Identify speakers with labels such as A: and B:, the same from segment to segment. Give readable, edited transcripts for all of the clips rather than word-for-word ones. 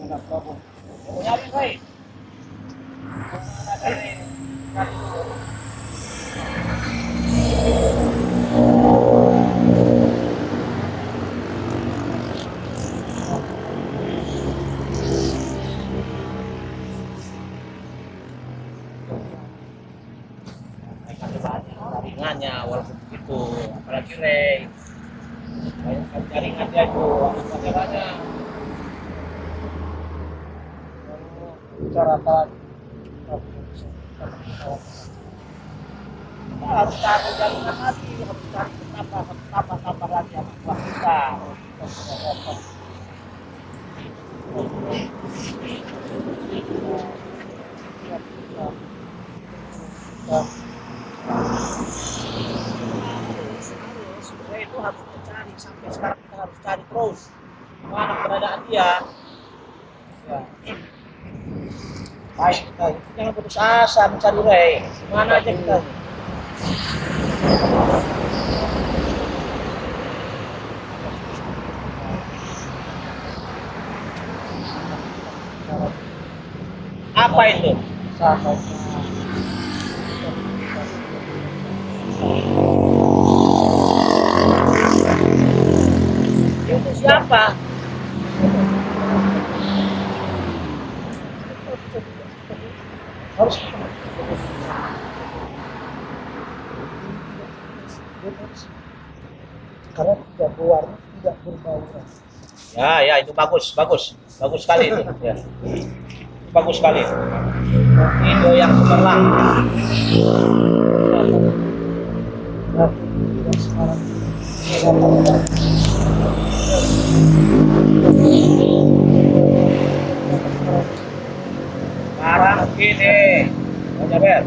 A: Enggak apa-apa.
B: Nyari, Ray. Jaringannya walaupun begitu, apalagi Ray. Banyak sekali jaringan dia itu, kameranya.
A: Bicarakan.
B: Kita harus cari jaringan lagi, harus cari betapa lagi anak buah kita. Sebenarnya itu harus dicari, sampai sekarang kita harus cari terus mana keberadaan dia. Ya. Baik, kita jangan putus asa mencari Ray. Mana aja kita. Apa itu? Itu siapa?
A: Harus karena tidak berwarna, tidak berbau rasa.
B: Ya, itu bagus sekali itu. Ya. Bagus sekali. Itu yang cemerlang.
A: Tapi tidak sekarang.
B: Sekarang begini, Jaber.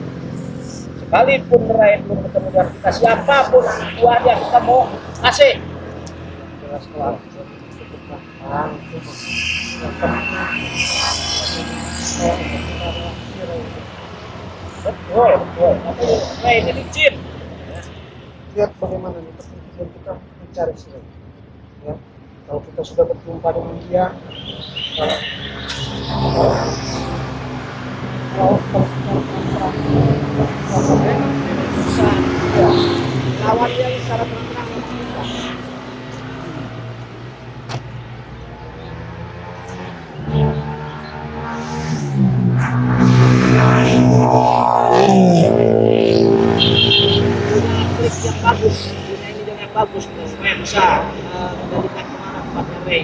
B: Sekalipun Ray belum ketemu dengan kita, siapapun buah yang kita mau kasih.
A: Jelas kelas cukup matang, cukup
B: Betul. Tapi Ray ini licin.
A: lihat bagaimana nih tujuan kita mencari sih ya. Kalau kita sudah berjumpa dengan dia, kalau
B: Bisa lawan dia secara terang-terangan bisa. Klik yang bagus, punya ini yang bagus supaya bisa menjadikan kemana tempatnya Ray.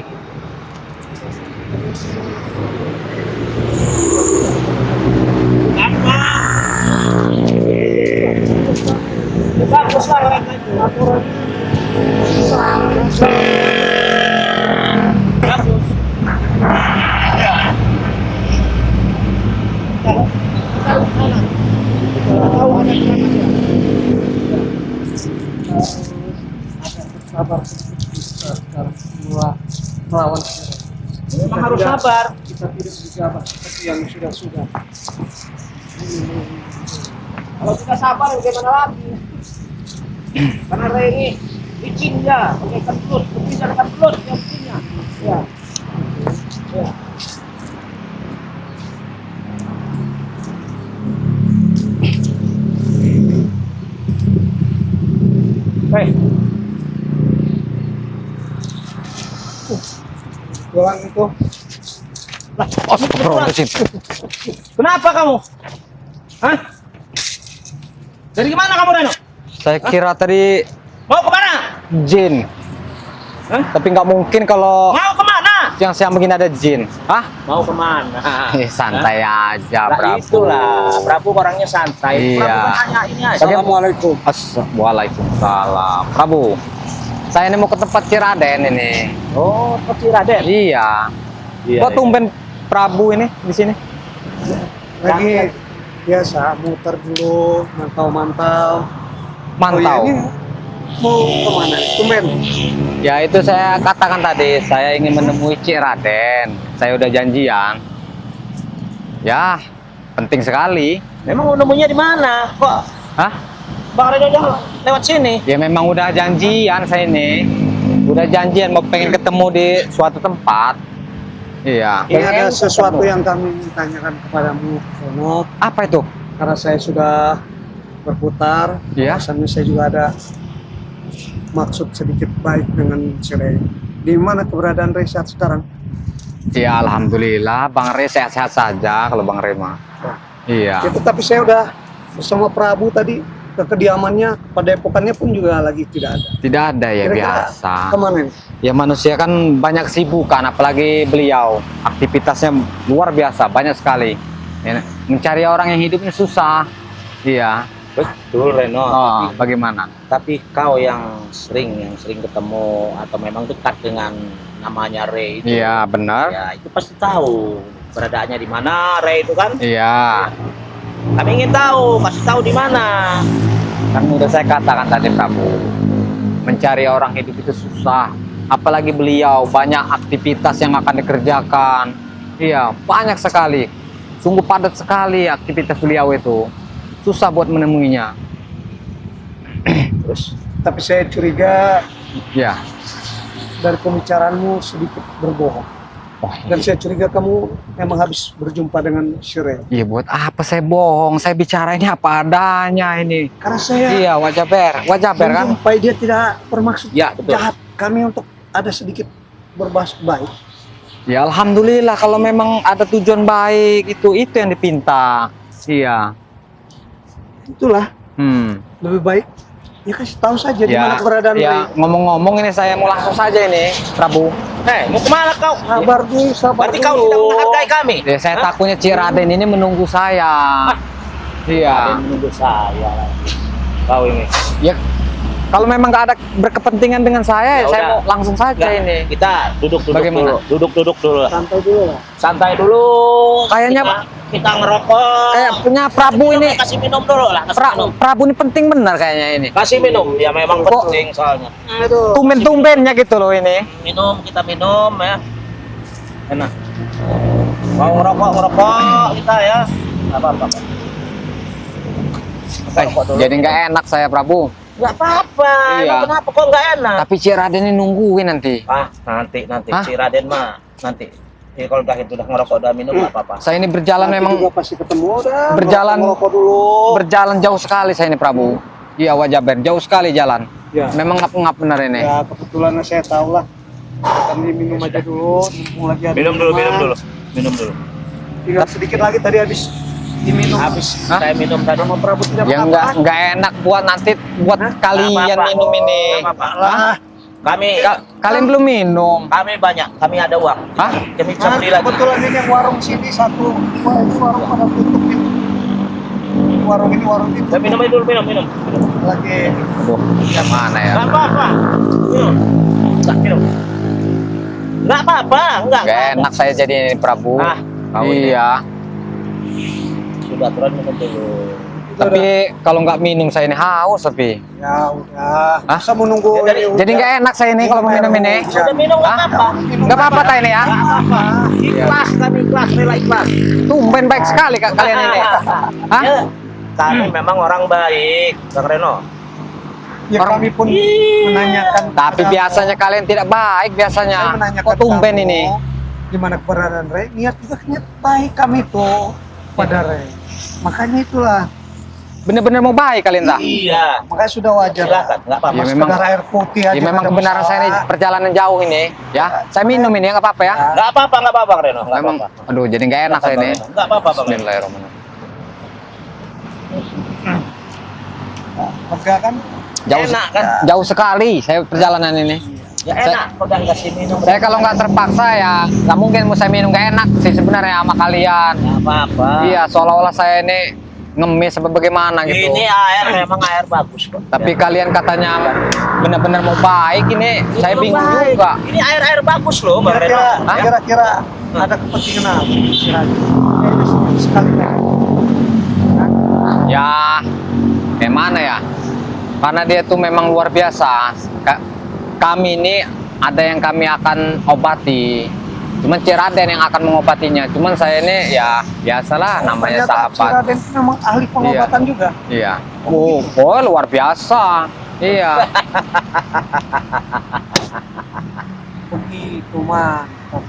B: Apa? Bagus lah orang itu. Bagus. Ya. Tahu mana? Tahu ada di mana dia?
A: sabar kita sekarang semua melawan kita.
B: Memang harus sabar.
A: Kita tidak gegabah seperti yang sudah.
B: Kalau kita sabar bagaimana lagi? Karena Ray ini licin ya, pakai kentut, berbisa dengan belut yang licinnya. Ya. Ya. Hei,
A: Jualan itu
B: kenapa kamu? Hah? Dari mana kamu, Reno?
C: Saya kira tadi
B: Mau kemana?
C: jin.
B: Hah?
C: Tapi nggak mungkin kalau
B: Mau kemana?
C: siang-siang begini ada jin. Hah?
B: Mau kemana?
C: Santai aja,
B: Lah
C: Prabu.
B: itulah, Prabu orangnya santai.
C: Iya.
B: Prabu kan hanya ini aja.
A: Assalamualaikum.
C: Waalaikumsalam. Prabu, saya ini mau ke tempat Ciraden ini.
B: Oh, seperti Raden.
C: Iya.
B: Iya,
C: Kok tumben Prabu ini di sini?
A: Lagi biasa muter dulu, mantau-mantau.
C: Mantau.
A: Oh, iya, ini mau kemana? Tumben.
C: Ya itu saya katakan tadi, saya ingin menemui Cik Raden. Saya udah janjian. Ya, penting sekali.
B: Memang nemunya di mana? Kok
C: Hah?
B: Bang Reno udah lewat sini?
C: Ya memang udah janjian saya ini. Udah janjian mau pengen ketemu di suatu tempat. Iya.
A: Ini ada
B: Ingin
A: sesuatu
B: ketemu.
A: yang kami tanyakan kepadamu, Rono.
C: Apa itu?
A: Karena saya sudah berputar,
C: Iya.
A: bahwasannya saya juga ada maksud sedikit baik dengan si Ray. Di mana keberadaan Ray saat sekarang?
C: Ya alhamdulillah Bang Re sehat-sehat saja kalau Bang Re mah. Iya.
A: Ya, tetapi saya udah bersama Prabu tadi ke kediamannya, padepokannya pun juga lagi tidak ada.
C: Tidak ada ya
A: Kira-kira
C: biasa.
A: kemana ini?
C: Ya manusia kan banyak sibukan, apalagi beliau aktivitasnya luar biasa, banyak sekali. Ya, mencari orang yang hidupnya susah. Iya.
B: Betul Reno.
C: Oh, bagaimana?
B: Tapi kau yang sering ketemu atau memang dekat dengan namanya Ray itu.
C: Iya benar.
B: Ya, itu pasti tahu beradaannya di mana Ray itu kan.
C: Iya.
B: Kami ingin tahu, kasih tahu di mana.
C: Kan udah saya katakan tadi Prabu, mencari orang hidup itu susah. Apalagi beliau banyak aktivitas yang akan dikerjakan. Iya, banyak sekali. Sungguh padat sekali aktivitas beliau itu. Susah buat menemuinya.
A: Terus, tapi saya curiga
C: Ya.
A: dari pembicaraanmu sedikit berbohong.
C: Oh,
A: Dan saya curiga kamu memang habis berjumpa dengan si Ray.
C: iya buat apa saya bohong? Saya bicara ini apa adanya ini.
A: Karena saya
C: Iya, wajah ber kan?
A: menjumpai dia tidak bermaksud
B: Ya, betul.
A: jahat. Kami untuk ada sedikit bermaksud baik.
C: Ya alhamdulillah kalau memang ada tujuan baik itu yang dipinta. Iya.
A: Itulah
C: Hmm.
A: lebih baik. Ya kasih tahu saja di mana
C: Ya,
A: keberadaan Ray.
C: ya ngomong-ngomong ini saya mau langsung saja ini, Prabu.
B: Mau kemana kau?
A: Sabar dulu, sabar
B: Berarti
A: dulu.
B: kau tidak menghargai kami.
C: Ya, saya
B: Hah?
C: takutnya Ciraden ini menunggu saya. Iya.
B: Ada menunggu saya lagi. Kau ini.
C: Ya kalau memang nggak ada berkepentingan dengan saya,
B: Ya
C: saya
B: udah.
C: mau langsung saja
B: Nggak,
C: ini.
B: Kita duduk
C: Bagaimana?
B: dulu. Duduk dulu.
A: Santai dulu lah.
B: Santai dulu.
C: Kayaknya-
B: kita ngerokok.
C: Punya Prabu ini,
B: Kasih minum dulu lah, kasih minum.
C: Prabu ini penting benar kayaknya ini.
B: Kasih minum, ya memang
C: Kok-
B: penting soalnya.
A: Aduh.
C: Tumben-tumbennya gitu loh ini.
B: Minum, kita minum ya. Enak. Mau ngerokok kita ya. Nggak apa-apa. Ngerokok dulu.
C: Jadi nggak enak saya Prabu.
B: Nggak apa-apa.
C: Iya.
B: Emang kenapa kok nggak enak?
C: Tapi Ciraden ini nungguin nanti.
B: Nanti
C: Hah?
B: si Raden mah nanti. Jadi kalau udah ngerokok udah minum nggak apa-apa.
C: Saya ini berjalan
A: Nanti
C: memang
A: juga pasti ketemu dah.
C: berjalan-
A: Ngerokok dulu.
C: berjalan jauh sekali saya ini Prabu. Iya wajah ber jauh sekali jalan.
A: Ya.
C: Memang ngap-ngap benar ini.
A: Ya kebetulan saya tahu lah. Kami minum aja dulu. Mumpung lagi ada
B: Minum dulu.
A: Tinggal sedikit lagi tadi habis diminum.
B: Habis
C: Hah?
B: saya minum tadi.
A: Sama Prabu tidak
C: Ya
A: apa-apa.
C: nggak enak buat nanti buat kalian
B: Nggak apa-apa.
C: minum ini.
B: Nggak apa-apa.
A: Lah.
B: Kami
C: Kalian belum minum.
B: banyak, kami ada uang.
C: Hah?
B: Kami bisa
A: Nah,
B: beli lagi.
A: kebetulan ini yang warung sini satu. Wah, ini warung pada tutup ini. Warung ini warung itu
B: Saya minum aja dulu, minum.
A: lagi.
C: Aduh, yang mana ya?
B: Nggak apa-apa. Minum. Minum. Nggak apa-apa, nggak.
C: Gak enak saya jadi ini Prabu.
B: Ah, kau ini.
C: Iya.
B: Sudah turun minum dulu.
C: Tapi kalau nggak minum saya ini haus tapi.
A: Ya udah.
C: Hah?
A: Masa menunggu
B: Ya, dari-
A: ini
C: Jadi
A: udah?
C: nggak enak saya ini kalau mau minum ini.
B: Udah minum nggak
C: Hah?
B: apa-apa.
C: Nggak apa-apa tak ini ya?
B: Nggak apa-apa. Ikhlas, kami ikhlas, rela ikhlas.
C: Tumben baik sekali kalian ini. Hah?
B: Ya, kami memang orang baik, Kang Reno.
A: Ya
C: Orang-
A: kami pun menanyakan.
C: Tapi
A: kepada-
C: biasanya kalian tidak baik
A: Saya
C: biasanya.
A: menanyakan
C: Kok tumben
A: kamu,
C: ini?
A: Di mana keberadaan Ray? Niat juga niat baik kami tuh pada Ray. Makanya itulah.
C: Bener-bener mau baik kalian tak?
B: Iya.
A: Makanya sudah wajar.
B: Silakan, nggak apa-apa.
C: Ya, memang-
A: Sekedar air putih aja.
C: Ya memang
A: nggak ada
C: kebenaran saya ini
A: masalah.
C: perjalanan jauh ini. Ya, saya minum ini nggak apa-apa ya.
B: Nggak apa-apa, Kang Reno. Nggak
C: Memang,
B: apa-apa.
C: aduh jadi nggak enak saya ini.
B: Nggak apa-apa, Bang Reno.
C: Bismillahirrahmanirrahim.
A: Lega kan?
C: Jauh,
B: Enak kan?
C: jauh sekali saya perjalanan ini.
B: Ya enak, pegang kasih minum.
C: Saya kalau nggak terpaksa ya nggak mungkin mau saya minum nggak enak sih sebenarnya sama kalian.
B: Nggak apa-apa.
C: Iya, seolah-olah saya ini ngemis apa bagaimana gitu.
B: Ini air memang air bagus kok.
C: Tapi
B: Ya.
C: kalian katanya benar-benar mau baik ini, saya
B: Ini
C: bingung
B: baik.
C: juga.
B: Ini air bagus loh, Bang Reno.
A: Kira-kira,
C: Hah?
A: kira-kira ada kepentingan apa? Kira-kira sekali kan?
C: Ya, kayak mana ya? Karena dia tuh memang luar biasa. Kami ini ada yang kami akan obati. Cuman Ciraden yang akan mengobatinya. Cuman saya ini ya biasalah namanya
A: Ternyata si
C: sahabat.
A: Raden itu memang ahli pengobatan juga.
C: Iya. Oh, boy, luar biasa. Iya.
A: Begitu mantap.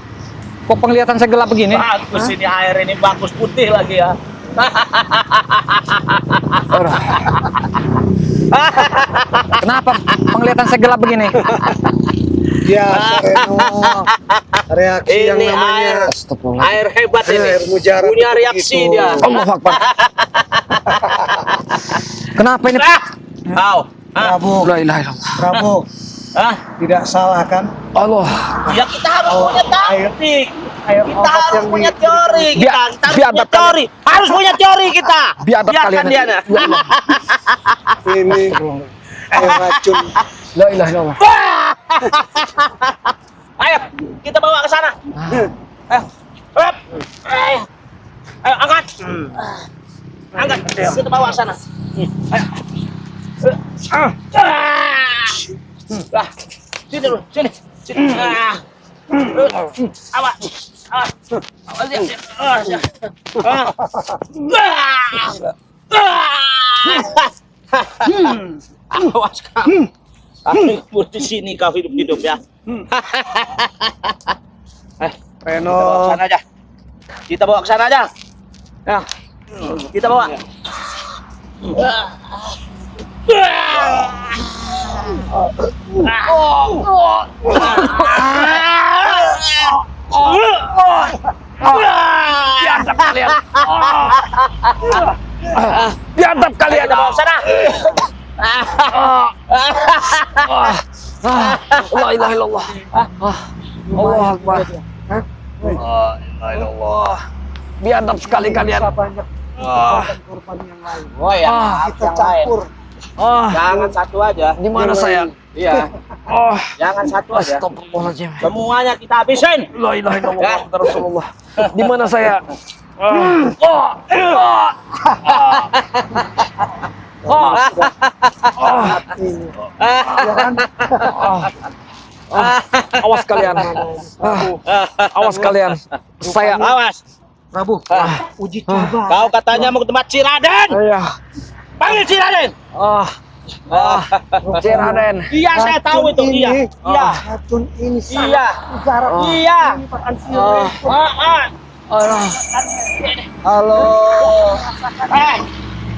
C: Kok penglihatan saya gelap begini?
B: Bagus ini air ini bagus putih lagi ya.
C: Aduh. Kenapa penglihatan saya gelap begini?
A: Biasa Reno. Reaksi yang
B: Ini
A: namanya
B: air hebat ini.
A: air mujarab
B: Punya
A: itu
B: reaksi
A: begitu.
B: dia.
C: Allah Akbar. Kenapa ini?
B: Kau.
A: Prabu,
C: La ilaha illallah.
A: Prabu, tidak salah kan?
C: Allah.
B: Ya kita harus punya taktik.
A: Air
B: Kita
A: obat
B: harus
A: yang
B: punya
A: di-
B: teori. Kita harus punya
C: biadab
B: teori. Harus punya teori kita.
C: Biadab
B: Biarkan
C: kalian.
B: dia. Nah.
C: Ya Allah.
A: Ini air racun.
C: La ilaha illallah.
B: Ayo, kita bawa ke sana. Ayo. Hup. Ayo, angkat. Angkat. Kita bawa ke sana. Ayo. Sini dulu, sini. Sini. Awas. Awas dia. Awas kamu. Kamu di sini kau hidup ya.
A: Reno,
B: Kita bawa ke sana aja. Ya. Kita bawa.
C: Biadab kalian. Biadab kalian.
B: Kita bawa ke sana.
C: La ilaha illallah. Allah Akbar. La ilaha illallah. Biadab sekali kalian.
A: banyak
C: Ah.
A: korban yang lain.
B: Oh ya,
A: Kita campur.
B: Jangan satu aja.
C: Di mana saya?
B: Iya,
C: Oh,
B: jangan satu aja.
C: astagfirullahaladzim.
B: Semuanya kita habisin.
C: La ilaha illallah.
B: Ya.
C: Muhammad Rasulullah. Di mana saya?
A: Ini. Ya kan?
C: Awas kalian. Awas kalian. Saya.
B: Awas.
A: Prabu, uji coba.
B: Kau katanya mau ke tempat Ciraden.
C: Iya.
B: Panggil Ciraden.
C: Ciraden.
B: Iya, saya tahu itu. Iya. Iya.
A: Racun ini
B: Iya.
A: mujarab.
B: Iya.
A: Ini Pak
C: Halo.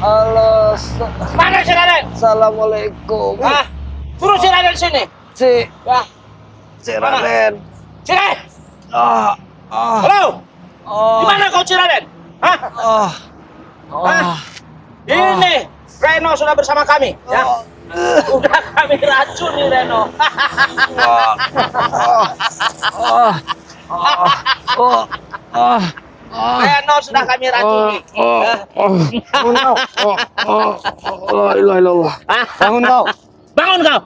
C: Halo.
B: Mana Ciraden?
C: Assalamualaikum.
B: Suruh Ciraden sini. Ya.
C: Ciraden.
B: Ciraden.
C: Ah.
B: Halo. Di mana kau Ciraden? Ini Reno sudah bersama kami, ya. Udah kami racuni Reno. Reno sudah kami racuni.
C: La ilaha illallah.
A: Bangun kau.
B: Bangun kau.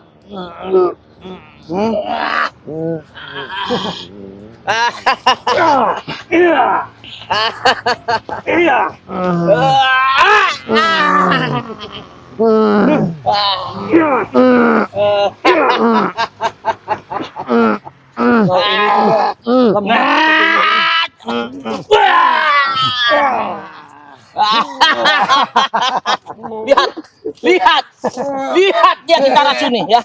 B: Lihat, lihat, lihat dia kita racuni ya.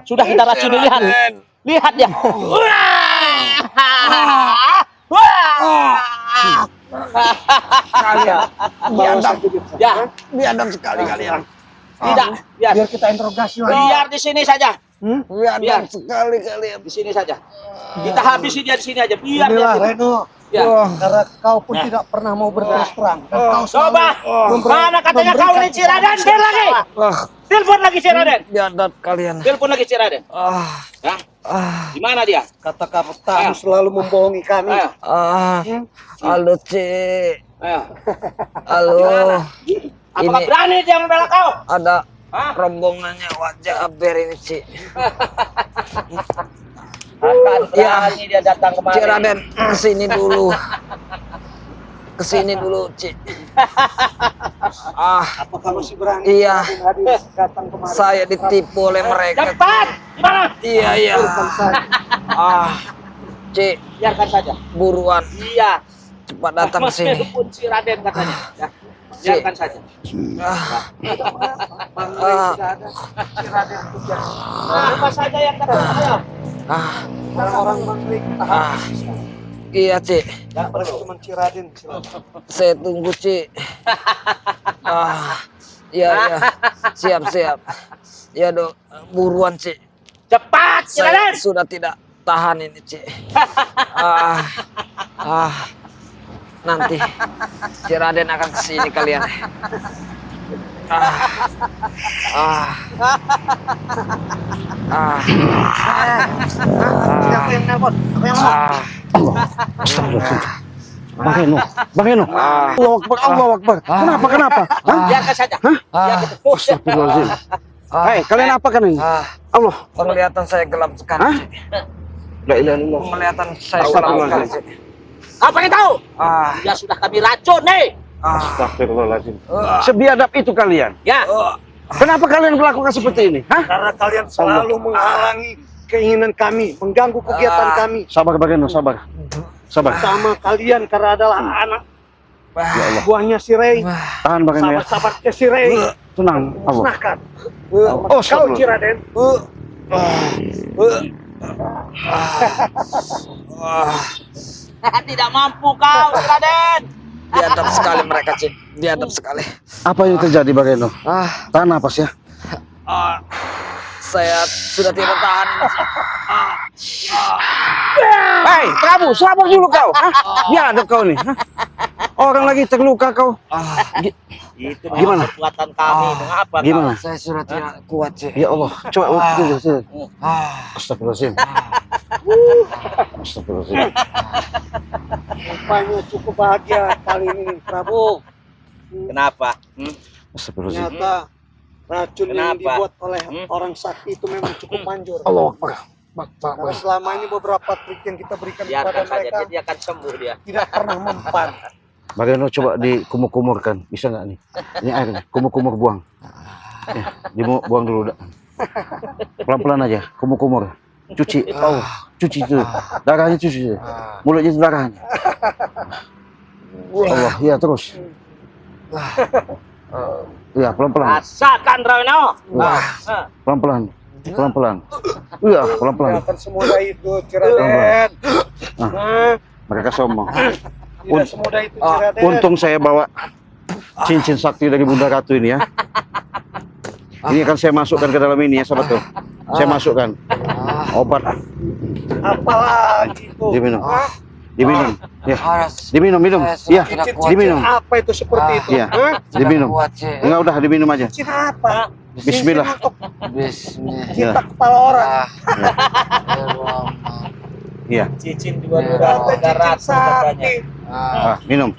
B: Sudah kita racuni, lihat, lihat dia.
A: Kalian.
C: Biadab.
B: Ya,
C: Biadab sekali kalian.
B: tidak, biar,
A: Biar kita interogasi lagi.
B: biar di sini saja,
C: Biadab
B: Biar.
C: sekali kalian.
B: di sini saja. Kita habisi dia di sini aja, biar dia.
A: Inilah
B: sini.
A: Reno.
B: Ya.
A: Karena kau pun tidak pernah mau berterus terang. Dan kau selalu
B: Coba, mana katanya kau
A: memberikan
B: ini Ciraden? Biar lagi, telepon lagi Ciraden,
C: Biadab kalian.
B: telepon lagi Ciraden. Ya, di mana dia?
A: kata-katamu selalu membohongi kami.
B: Ayo,
C: Halo, C.
B: ayo.
C: Halo.
B: Apakah
C: Ini
B: berani dia membela kau?
C: ada
B: Hah?
A: rombongannya wajah Aber ini Ci.
B: Akan berani dia datang kemari.
A: Ci Raden, kesini dulu. Kesini dulu, Ci.
D: Apakah masih berani?
A: Iya.
D: Hadir datang kemari.
A: Saya ditipu oleh mereka.
B: Cepat! Gimana?
A: Iya, iya. Ci,
B: Biarkan saja.
A: buruan
B: Iya.
A: cepat datang ke
B: Mas
A: sini.
B: pun si Raden katanya. Ya. Biarkan saja. Apa saja yang kata saya?
A: Ah,
D: Orang-orang Bangli kita habis.
B: Iya, Cik.
A: Ya, teman Ci Raden. Silakan.
B: Saya tunggu, Cik. Iya, iya. Siap. Ya, Dok. Buruan, Cik.
E: Cepat, Ci
B: Saya
E: Raden.
B: sudah tidak tahan ini, Cik. Nanti Ci Raden akan kesini kalian.
A: Siapa yang nelpon? Apa yang
D: Bang Eno, Bang Eno. Allah Akbar, Allah Akbar. Kenapa? Hah?
E: Biarkan saja. Biarkan terus.
D: Astagfirullahaladzim. Hei, kalian apa kan ini? Allah.
B: Penglihatan saya gelap sekali,
D: Hah?
B: Cik.
D: La ilaha illallah.
B: Penglihatan saya gelap sekali, Cik.
E: Apa yang tahu?
B: Ah,
E: Dia sudah kami racun nih.
D: Astagfirullahaladzim. Sebiadab itu kalian.
E: Ya.
D: Kenapa kalian melakukan seperti ini? Hah?
A: Karena kalian selalu menghalangi keinginan kami, mengganggu kegiatan kami.
D: Sabar Bang Eno, sabar. Sabar.
A: Sama kalian karena adalah anak buahnya si Rey.
D: Tahan Bang Eno ya.
A: Sahabat-sahabatnya si Rey.
D: Tenang. Allah.
A: Musnahkan.
D: Oh,
A: Kau Ci Raden.
E: Tidak mampu kau, Ci Raden.
B: biadab sekali mereka, Cik. Biadab sekali.
D: Apa yang terjadi Bang Eno? Tahan napas ya.
B: Saya sudah tidak tahan ini, Cik.
D: Hei, Prabu, sabar dulu kau. Hah? Biadab kau nih. Hah? Orang lagi terluka kau.
E: Itu
D: Gimana?
E: kekuatan kami. Mengapa kau?
D: Gimana?
B: Saya sudah tidak kuat, Cik.
D: Ya Allah, coba tuh. Astagfirullahaladzim. Astagfirullahaladzim.
A: Rupanya cukup bahagia kali ini, Prabu.
E: Kenapa?
D: Astagfirullahaladzim.
A: Ternyata racun yang
E: Kenapa?
A: dibuat oleh orang sakti itu memang cukup manjur.
D: Allah Akbar.
A: Karena selama ini beberapa trik yang kita berikan kepada
E: Biarkan saja.
A: mereka
E: Dia akan sembuh dia.
A: tidak pernah mempan.
D: Bagaimana coba dikumur-kumurkan, bisa nggak nih? Ini air nih, kumur-kumur buang. Ya, buang dulu. Pelan-pelan aja, kumur-kumur. Cuci, cuci itu. Darahnya cuci. Mulutnya itu darahnya. Allah, iya terus. Iya, pelan-pelan.
E: Rasakan, Raweno.
D: Pelan-pelan. Pelan-pelan. Iya, pelan-pelan.
A: Kelihatan semudah itu, Ci Raden.
D: Mereka sombong.
A: Tidak semudah itu, Ci Raden.
D: Untung saya bawa cincin sakti dari Bunda Ratu ini ya. Ini akan saya masukkan ke dalam ini ya, sahabat tuh. Saya masukkan obat,
A: Apalagi itu?
D: diminum,
A: Hah?
D: diminum, ya,
B: Harus.
D: diminum,
B: Saya sudah
D: ya,
B: tidak kuat,
D: diminum,
A: Apa itu seperti itu?
D: iya,
A: Hah?
D: diminum.
B: Kuat, Cik.
D: Enggak udah diminum aja.
A: Cincin apa?
D: Bismillah.
A: Cincin untuk
B: Bismillah.
A: cinta kepala orang.
D: Iya,
E: Cicin
A: Kata cincin sakti.
D: minum,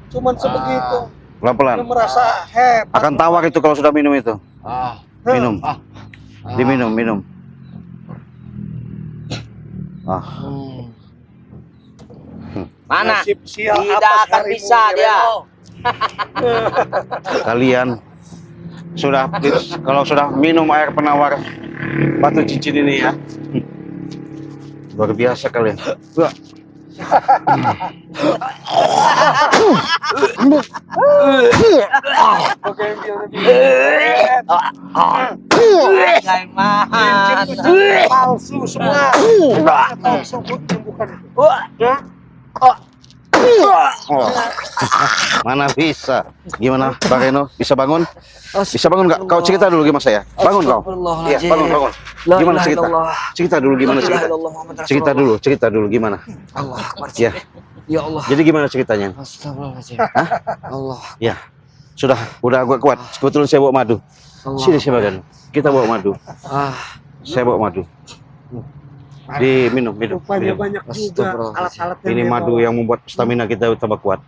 A: Cuman sebegitu. Lu
D: pelan-pelan.
A: merasa hebat.
D: Akan tawar itu kalau sudah minum itu. Minum, diminum, minum.
E: Mana?
A: Nasib sial
E: Tidak
A: apa
E: akan
A: seharimu,
E: bisa
A: Ci
E: dia.
A: Reno.
D: Kalian sudah kalau sudah minum air penawar batu cincin ini ya, luar biasa kalian. Wah.
A: Oke, biar
E: Bagaimana?
A: palsu semua. Tahu sebut yang bukan itu. Ya?
D: Oh. Mana bisa? Gimana, Bang Reno? Bisa bangun? Bisa bangun nggak? Kau cerita dulu gimana saya? Bangun kau. Iya, bangun, bangun. Gimana cerita? Cerita dulu gimana cerita? Cerita dulu gimana?
B: Allah Akbar.
D: Ya.
B: Ya Allah.
D: Jadi gimana ceritanya?
B: Astagfirullahaladzim.
D: Hah?
B: Allah.
D: Ya. Udah agak kuat. Kebetulan saya bawa madu.
B: Allah.
D: Sini Bang Reno. Kita bawa madu. Saya bawa madu. Diminum, minum.
A: Rupanya
D: minum.
A: banyak juga
B: Astagfirullah.
A: alat-alat yang
D: Ini
A: dia
D: madu
A: bawa.
D: yang membuat stamina kita tambah kuat.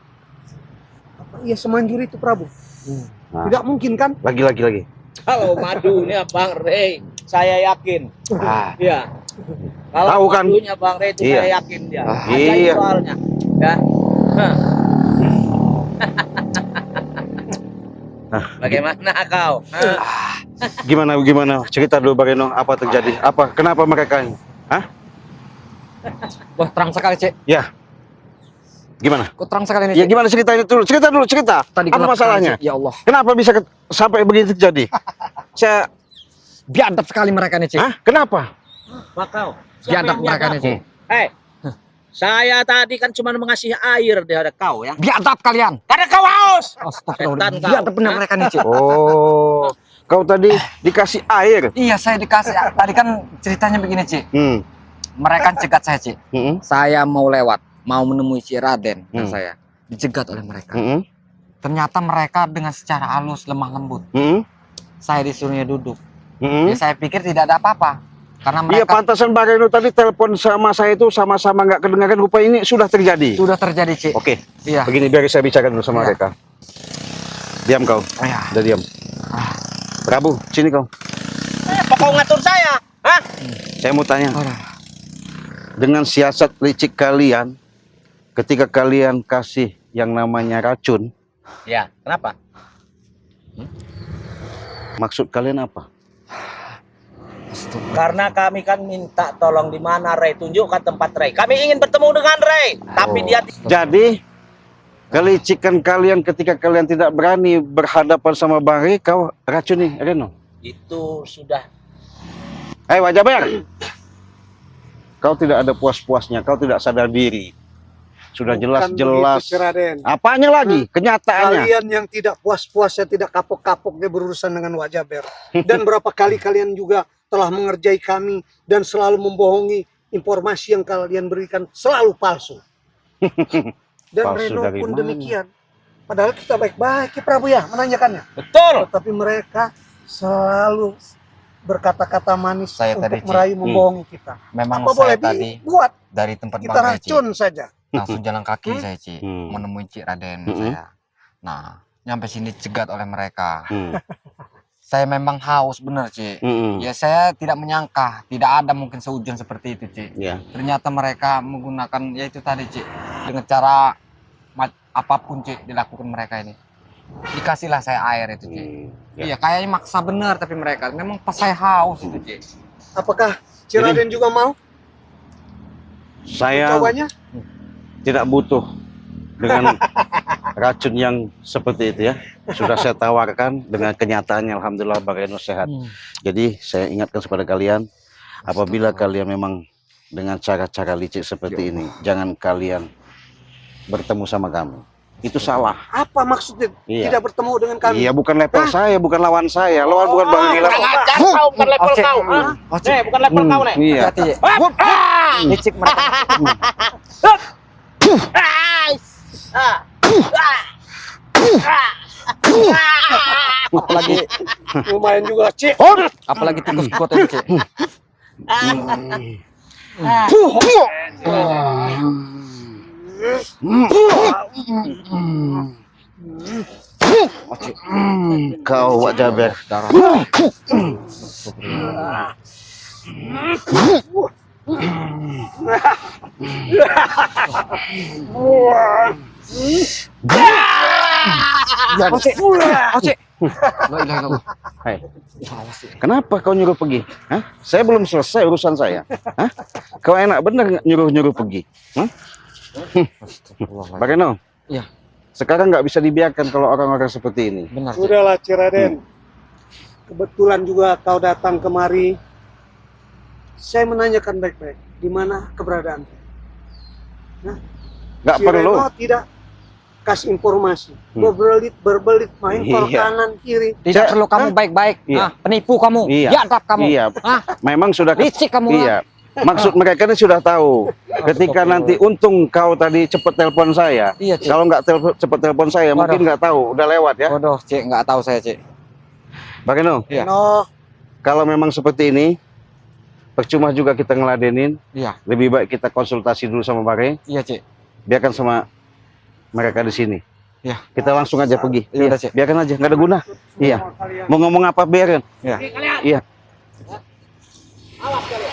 A: Iya, semanjur itu, Prabu.
D: Nah,
A: Tidak mungkin kan?
D: lagi.
E: Kalau madunya Bang Rey, saya yakin. Iya. Kalau
D: Tahu kan?
E: madunya Bang Rey itu
D: Iya.
E: saya yakin dia.
D: Iya.
E: Ajaib soalnya. Ya. Bagaimana kau?
D: Gimana? Cerita dulu Bang Reno, apa terjadi? Kenapa mereka ini? Hah?
C: Wah, terang sekali, Cik.
D: Ya. Gimana?
C: Kok terang sekali nih,
D: Ya
C: Cik?
D: gimana ceritanya dulu? Cerita.
C: Tadi
D: Apa
C: gelap
D: masalahnya?
C: sekali, Cik. Ya Allah.
D: Kenapa bisa sampai begitu terjadi? Saya
C: Biadab sekali mereka nih, Cik.
D: Hah? Kenapa?
E: Bakau.
C: Biadab mereka nih, Cik.
E: Hei, Saya tadi kan cuma mengasih air dari kau ya.
C: Biadab kalian.
E: Karena kau haus.
C: Astagfirullah.
E: Setan kau.
C: Biadab benar mereka nih, Cik.
D: Oh, kau tadi dikasih air.
C: Iya, saya dikasih. Tadi kan ceritanya begini, Cik.
D: Hmm.
C: Mereka cegat saya, Cik.
D: Hmm.
C: Saya mau lewat, mau menemui Cik Raden dan
D: Hmm.
C: saya dicegat oleh mereka.
D: Hmm.
C: Ternyata mereka dengan secara halus, lemah lembut.
D: Hmm.
C: Saya disuruhnya duduk.
D: Hmm.
C: Ya, saya pikir tidak ada apa-apa. Karena
D: Iya,
C: mereka
D: pantasan Bareno tadi telepon sama saya itu sama-sama nggak kedengaran. Rupa ini sudah terjadi.
C: sudah terjadi, Cik.
D: Oke,
C: Iya.
D: begini biar saya bicara dulu sama
C: Iya.
D: mereka. Diam kau,
C: Iya.
D: udah diam. Prabu, sini kau.
E: Apa kau ngatur saya? Hah?
D: Saya mau tanya.
C: Aduh.
D: Dengan siasat licik kalian, ketika kalian kasih yang namanya racun,
E: Ya, kenapa?
D: maksud kalian apa?
E: Karena kami kan minta tolong di mana Ray, tunjukkan tempat Ray. Kami ingin bertemu dengan Ray, tapi
D: Oh.
E: dia
D: Jadi, kelicikan kalian ketika kalian tidak berani berhadapan sama Bang Ray, kau racuni, Reno.
E: itu sudah.
D: Hei Wajah Ber, kau tidak ada puas-puasnya, kau tidak sadar diri. Sudah
A: Bukan
D: jelas-jelas.
A: begitu, Raden.
D: Apanya lagi? Kenyataannya.
A: Kalian yang tidak puas-puasnya, tidak kapok-kapoknya berurusan dengan wajah ber. Dan berapa kali kalian juga telah mengerjai kami dan selalu membohongi, informasi yang kalian berikan selalu palsu. Dan
D: Palsu
A: Reno
D: dari
A: pun
D: mana?
A: demikian. Padahal kita baik-baik ya Prabu ya menanyakannya.
E: Betul.
A: Tetapi mereka selalu berkata-kata manis
C: Saya
A: untuk
C: tadi, Ci.
A: merayu membohongi kita.
C: Memang
A: Apa boleh
C: saya tadi
A: dibuat?
C: dari tempat
A: Kita
C: Bang Ray, Cik.
A: racun saja.
C: Langsung jalan kaki saya, Ci.
D: Hmm.
C: Menemui Cik Raden
D: Hmm.
C: saya. Nah, nyampe sini cegat oleh mereka.
D: Hmm.
C: Saya memang haus bener, Cik.
D: Hmm.
C: Ya, saya tidak menyangka tidak ada mungkin sehujan seperti itu, Cik.
D: Ya.
C: Ternyata mereka menggunakan ya itu tadi, Cik. Dengan cara apapun, Cik, dilakukan mereka ini. Dikasihlah saya air itu, Cik.
D: Ya.
C: Iya, kayaknya maksa bener tapi mereka memang pas saya haus itu, Cik.
A: Apakah Ciraden juga mau
D: Saya
A: mencobanya?
D: tidak butuh dengan racun yang seperti itu ya. Sudah saya tawarkan dengan kenyataannya, alhamdulillah Bang Reno sehat. Jadi saya ingatkan kepada kalian, apabila kalian memang dengan cara-cara licik seperti ini, jangan kalian bertemu sama kami. Itu salah.
A: Apa maksudnya
D: Iya.
A: tidak bertemu dengan kami?
D: Iya, bukan level saya, bukan lawan saya. Lawan bukan Bang Reno.
E: Kurang ajar kau, bukan level
C: Oke.
E: kau. Hah? Nih, bukan level kau nih.
D: Iya.
C: Hati, Cik. Licik mereka. apalagi
A: Lumayan juga, Cik.
C: apalagi tikus got itu, Cik.
D: Kau Wak Jaber.
C: Cik. La ilaha illallah.
D: Hai. Kenapa kau nyuruh pergi? Hah? Saya belum selesai urusan saya. Hah? Kau enak bener nyuruh-nyuruh pergi. Hah? Bang Reno,
C: Iya,
D: sekarang nggak bisa dibiarkan kalau orang-orang seperti ini.
C: benar, Cik.
A: Sudahlah, Ciraden. Kebetulan juga kau datang kemari. Saya menanyakan baik-baik, di mana keberadaan?
D: Nggak
A: Si
D: perlu.
A: Reno tidak kasih informasi. Berbelit main kol
D: Iya.
A: kanan kiri.
C: Tidak
D: Cik.
C: perlu kamu baik-baik.
D: Iya.
C: Ah, penipu kamu.
D: Iya.
C: Biadab kamu.
D: Iya.
C: Ah,
D: Memang sudah
C: licik kamu.
D: Iya. Maksud mereka ini sudah tahu. Ketika nanti untung kau tadi cepet telepon saya.
C: Iya, Cik.
D: Kalau nggak cepet telepon saya, mungkin nggak tahu. Udah lewat ya.
C: Bodoh, Cik. Nggak tahu saya, Cik.
D: Bang Reno,
C: Iya.
A: No,
D: kalau memang seperti ini, percuma juga kita ngeladenin.
C: Iya,
D: Lebih baik kita konsultasi dulu sama Bang Rey.
C: iya, Cik.
D: Biarkan sama mereka di sini.
C: Iya.
D: Kita langsung aja pergi.
C: Iya, udah, Cik.
D: Biarkan aja, nggak ada guna. Iya.
A: kalian.
D: Mau ngomong apa biarin.
C: Iya.
D: Iya.
E: Awas kalian.